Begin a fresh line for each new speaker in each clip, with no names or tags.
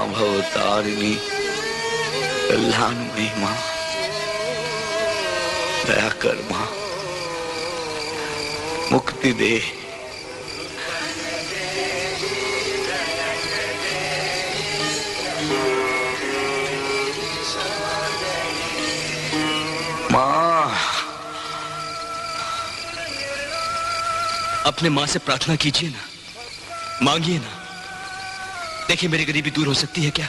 माँ भवतारिणी कल्याणमयी माँ, दया कर माँ, मुक्ति दे। माँ,
अपने माँ से प्रार्थना कीजिए ना, मांगिए ना। देखिए मेरी गरीबी दूर हो सकती है क्या?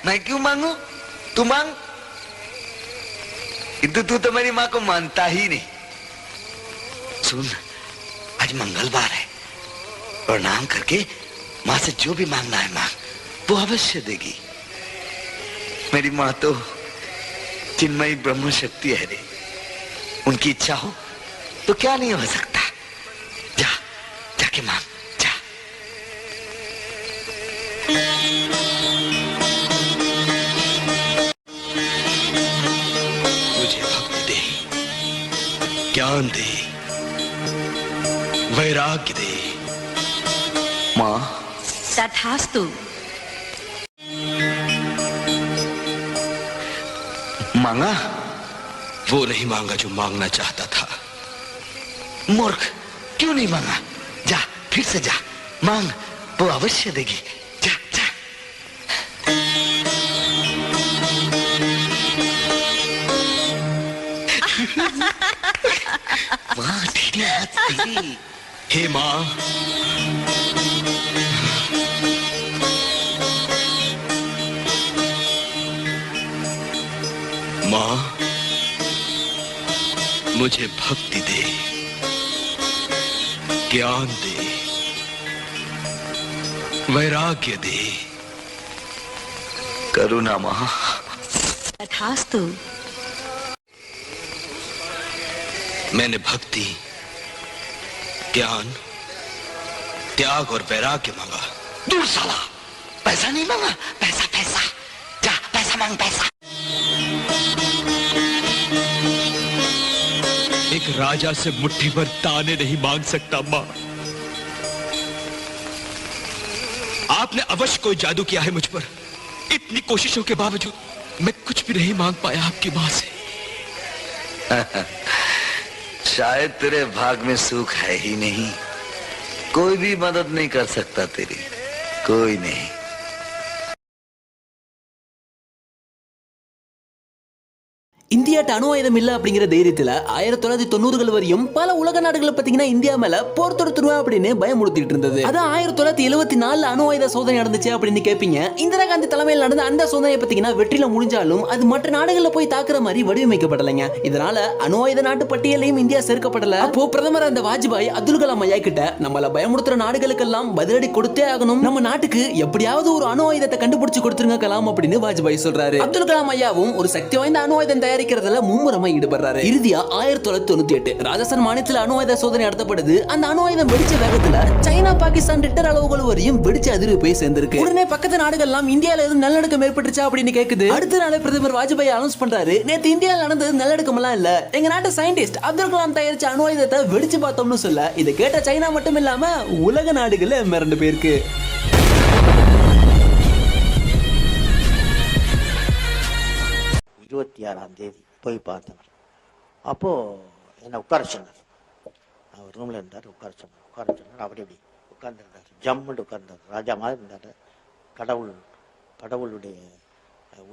मैं क्यों मांगू? तू मांग। किंतु तू तो मेरी माँ को मानता ही नहीं। सुन, आज मंगलवार है, प्रणाम करके माँ से जो भी मांगना है मांग, वो अवश्य देगी। मेरी माँ तो चिन्मयी ब्रह्म शक्ति है रे। उनकी इच्छा हो तो क्या नहीं हो सकता। जा, जाके मांग, जा।
मुझे भक्ति दे, ज्ञान दे, वैराग्य दे।
माँ,
तथास्तु।
मांगा?
वो नहीं मांगा जो मांगना चाहता था।
मूर्ख, क्यों नहीं मांगा? जा, फिर से जा, मांग, वो अवश्य देगी। जा, जा। माँ, तेरी हाथ तेरी।
हे माँ, माँ, मुझे भक्ति दे, ज्ञान दे, वैराग्य दे।
करुणा माँ।
तथास्तु।
मैंने भक्ति, ज्ञान, त्याग और वैराग्य मांगा।
दूर साला, पैसा नहीं मांगा। पैसा, पैसा, जा, पैसा मांग, पैसा।
एक राजा से मुट्ठी भर ताने नहीं मांग सकता मां। आपने अवश्य कोई जादू किया है मुझ पर। इतनी कोशिशों के बावजूद मैं कुछ भी नहीं मांग पाया आपकी मां से।
शायद तेरे भाग में सुख है ही नहीं। कोई भी मदद नहीं कर सकता तेरी, कोई नहीं।
இந்தியாட்ட அணு ஆயுதம் இல்ல அப்படிங்கிற தைரியத்துல 1990கள் வரையும் பல உலக நாடுகளை பாத்தீங்கன்னா இந்தியா மேல போர் தொடுத்துருவா அப்படின்னு பயமுறுத்திட்டு இருந்தது. அது 1974 அணு ஆயுத சோதனை நடந்துச்சு அப்படின்னு கேட்பீங்க. இந்திரா காந்தி தலைமையில் நடந்த அந்த சோதனை பாத்தீங்கன்னா வெற்றில முடிஞ்சாலும் அது மற்ற நாடுகள்ல போய் தாக்குற மாதிரி வடிவமைக்கப்படலைங்க. இதனால அணு ஆயுத நாட்டு பட்டியலையும் இந்தியா சேர்க்கப்படல. அப்போ பிரதமர் அந்த வாஜ்பாய் அப்துல் கலாம் ஐயா கிட்ட நம்மள பயமுறுத்துற நாடுகளுக்கெல்லாம் பதிலடி கொடுத்தே ஆகணும், நம்ம நாட்டுக்கு எப்படியாவது ஒரு அணு ஆயுதத்தை கண்டுபிடிச்சு கொடுத்துருங்க கலாம் அப்படின்னு வாஜ்பாய் சொல்றாரு. அப்துல் கலாம் ஐயாவும் ஒரு சக்தி வாய்ந்த அணு ஆயுதம் தயாரிக்கிறதுல மும்முரமா ஈடுபடுறாரு. இறுதியா 1998 ராஜஸ்தான் மாநிலத்தில் அணு ஆயுத சோதனை நடத்தப்படுது. அந்த அணு ஆயுதம் வெடிச்ச வேகத்துல சைனா, பாகிஸ்தான் ரிக்டர் அளவுகள் வரையும் வெடிச்சு அதிர்வு போய் சேர்ந்திருக்கு. உடனே பக்கத்து நாடுகள் எல்லாம் இந்தியால எதுவும் நிலநடுக்கம் ஏற்பட்டுச்சா அப்படின்னு கேக்குது. அடுத்த நாளே பிரதமர் வாஜ்பாய் அனௌன்ஸ் பண்றாரு, நேத்து இந்தியால நடந்தது நிலநடுக்கம் எல்லாம் இல்ல, எங்க நாட்டு சயின்டிஸ்ட் அப்துல் கலாம் தயாரிச்ச அணு ஆயுதத்தை வெடிச்சு பார்த்தோம்னு சொல்ல இதை கேட்ட சைனா மட்டும் இல்லாம உலக நாடுகள் மிரண்டு போயிருக்கு.
26ஆம் தேதி போய் பார்த்தவர். அப்போது என்னை உட்கார சொன்னார். அவர் ரூமில் இருந்தார். உட்கார சொன்னார். அப்படி இப்படி உட்கார்ந்துருந்தார். ஜம்முன்னு உட்கார்ந்தார். ராஜா மாதிரி இருந்தார். கடவுளுடைய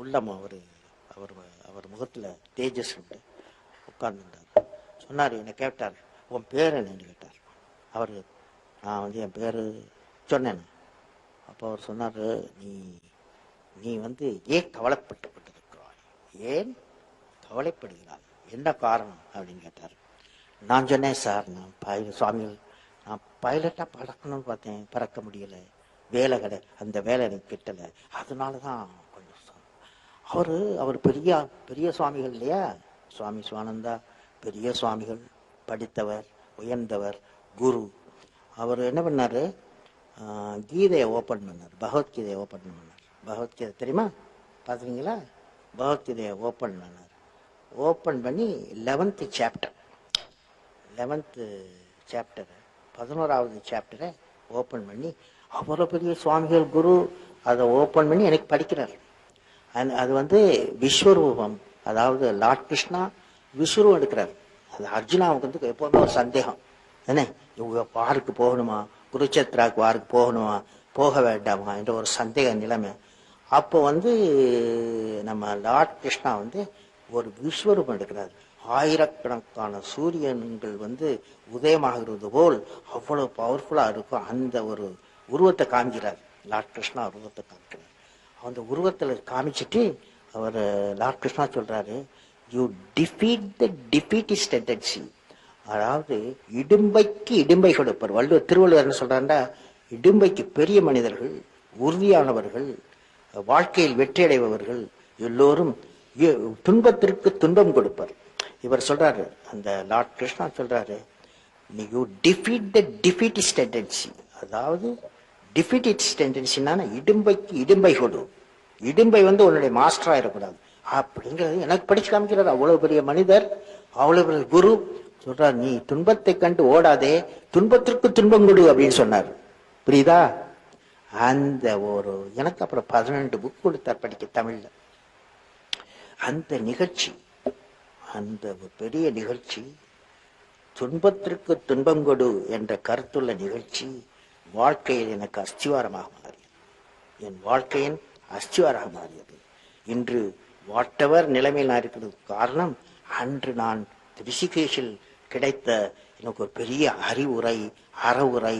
உள்ளம் அவர் முகத்தில் தேஜஸ் உண்டு. உட்கார்ந்துருந்தார். சொன்னார், என்னை கேட்டார், உன் பேர் என்னன்னு கேட்டார். அவர் நான் என் பேர் சொன்னேன். அப்போ அவர் சொன்னார், நீ ஏன் கவலைப்பட்டு கொண்டிருக்கிறாய், ஏன் கவலைப்படுகிறாய், என்ன காரணம் அப்படின்னு கேட்டார். நான் சொன்னேன், சார் நான் பைலட்டாக பறக்கணும்னு பார்த்தேன், பறக்க முடியலை, வேலை அந்த வேலை எனக்கு கிட்டலை, அதனால தான் கொஞ்சம். அவர் பெரிய சுவாமிகள் இல்லையா, சுவாமி சிவானந்தா பெரிய சுவாமிகள், படித்தவர், உயர்ந்தவர், குரு. அவர் என்ன பண்ணார், கீதையை ஓப்பன் பண்ணார், பகவத்கீதையை ஓப்பன் பண்ணார். பகவத்கீதை தெரியுமா, பார்த்துருக்கீங்களா? பகவத்கீதையை ஓப்பன் பண்ணார். ஓப்பன் பண்ணி 11th சாப்டர் 11வது சாப்டரை ஓப்பன் பண்ணி அவ்வளோ பெரிய சுவாமிகள் குரு அதை ஓப்பன் பண்ணி எனக்கு படிக்கிறார். அது விஸ்வரூபம், அதாவது லார்ட் கிருஷ்ணா விஸ்வரூபம் எடுக்கிறார். அது அர்ஜுனாவுக்கு எப்போதுமே ஒரு சந்தேகம், என்ன வாருக்கு போகணுமா, குருச்சேத்ராவுக்கு வாருக்கு போகணுமா, போக வேண்டாமா என்ற ஒரு சந்தேக நிலைமை. அப்போ நம்ம லார்ட் கிருஷ்ணா ஒரு விஸ்வரூபம் எடுக்கிறார். ஆயிரக்கணக்கான சூரியன்கள் உதயமாகிறது போல் அவ்வளவு பவர்ஃபுல்லா இருக்கும். அந்த ஒரு உருவத்தை காமிக்கிறார் லார்ட் கிருஷ்ணா. உருவத்தை காமிக்கிறார். அந்த உருவத்துல காமிச்சிட்டு அவர் லார்ட் கிருஷ்ணா சொல்றாரு, you defeat the defeatist tendency. அதாவது இடும்பைக்கு இடும்பை கொடுப்பார். திருவள்ளுவர் என்ன சொல்றாருன்னா, இடும்பைக்கு பெரிய மனிதர்கள், உறுதியானவர்கள், வாழ்க்கையில் வெற்றியடைபவர்கள் எல்லோரும் துன்பத்திற்கு துன்பம் கொடுப்பார். இவர் சொல்றாரு, அந்த லார்ட் கிருஷ்ணா சொல்றாரு, you defeat the defeatist tendency. அதாவது டிஃபீட்டிஸ்ட் டெண்டன்சினா இடும்பைக்கு இடும்பை கொடு. இடும்பை உன்னுடைய மாஸ்டர் ஆயிடக்கூடாது அப்படிங்கிறது எனக்கு படிச்சு காமிக்கிறார். அவ்வளவு பெரிய மனிதர், அவ்வளவு பெரிய குரு சொல்றார், நீ துன்பத்தை கண்டு ஓடாதே, துன்பத்திற்கு துன்பம் கொடு அப்படின்னு சொன்னார். புரியுதா? அந்த எனக்கு அப்புறம் 12 புக் கொடுத்தார் படிக்க தமிழ்ல. அந்த நிகழ்ச்சி, அந்த பெரிய நிகழ்ச்சி, துன்பத்திற்கு துன்பம் கொடு என்ற கருத்துள்ள நிகழ்ச்சி வாழ்க்கையில் எனக்கு அஸ்திவாரமாக மாறியது. என் வாழ்க்கையின் அஸ்திவாரமாக மாறியது. இன்று வாட்டவர் நிலைமையில் நான் இருக்கிறது காரணம், அன்று நான் ரிஷிகேஷில் கிடைத்த எனக்கு ஒரு பெரிய அறிவுரை, அறவுரை,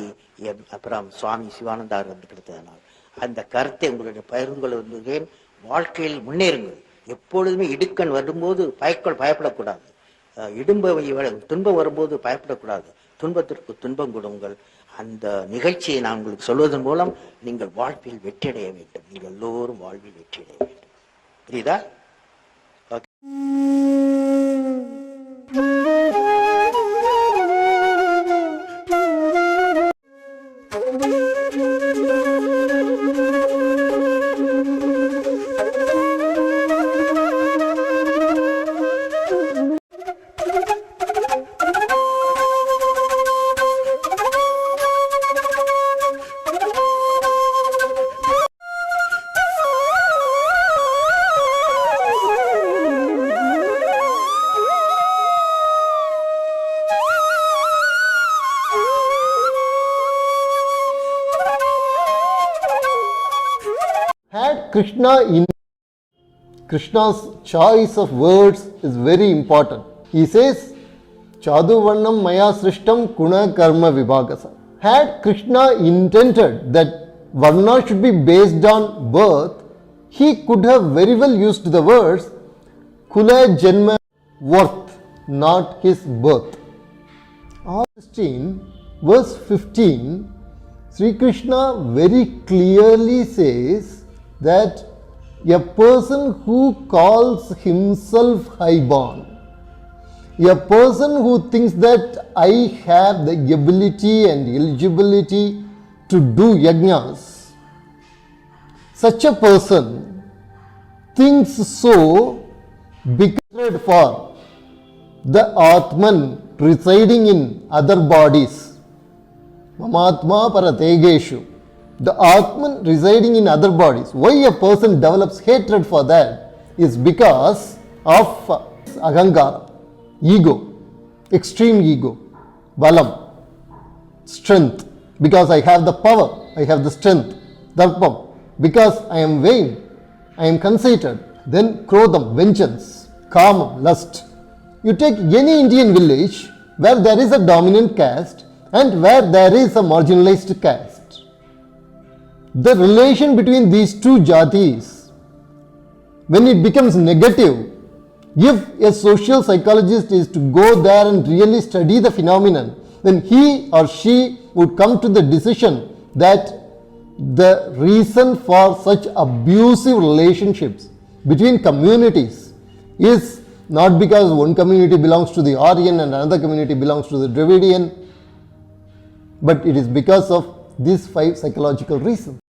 அப்புறம் சுவாமி சிவானந்தார் கிடைத்ததனால் அந்த கருத்தை உங்களுடைய பகிர்ந்து கொள்ள விரும்புகிறேன். வாழ்க்கையில் முன்னேறுங்கள். எப்பொழுதுமே இடுக்கண் வரும்போது பயப்படக்கூடாது. துன்பம் வரும்போது பயப்படக்கூடாது. துன்பத்திற்கு துன்பம் கொடுங்கள். அந்த நிகழ்ச்சியை நான் உங்களுக்கு சொல்வதன் மூலம் நீங்கள் வாழ்வில் வெற்றியடைய வேண்டும். நீங்கள் எல்லோரும் வாழ்வில் வெற்றியடைய வேண்டும். புரியுதா?
Krishna in Krishna's choice of words is very important. He says, Chaduvannam maya srishtam guna karma vibhagasa. Had Krishna intended that Varna should be based on birth, he could have very well used the words Kula Janma worth, not his birth. 16 verse 15, Sri Krishna very clearly says that a person who calls himself highborn, a person who thinks that I have the ability and eligibility to do yajnas, such a person thinks so because for the Atman residing in other bodies, Mamatma Parategeshu, the Atman residing in other bodies. Why a person develops hatred for that is because of Ahankara, ego, extreme ego, Balam, strength, because I have the power, I have the strength, Darpam, because I am vain, I am conceited. Then Krodham, vengeance, Kamam, lust. You take any Indian village where there is a dominant caste and where there is a marginalized caste. The relation between these two jatis, when it becomes negative, if a social psychologist is to go there and really study the phenomenon, then he or she would come to the decision that the reason for such abusive relationships between communities is not because one community belongs to the Aryan and another community belongs to the Dravidian, but it is because of these 5 psychological reasons.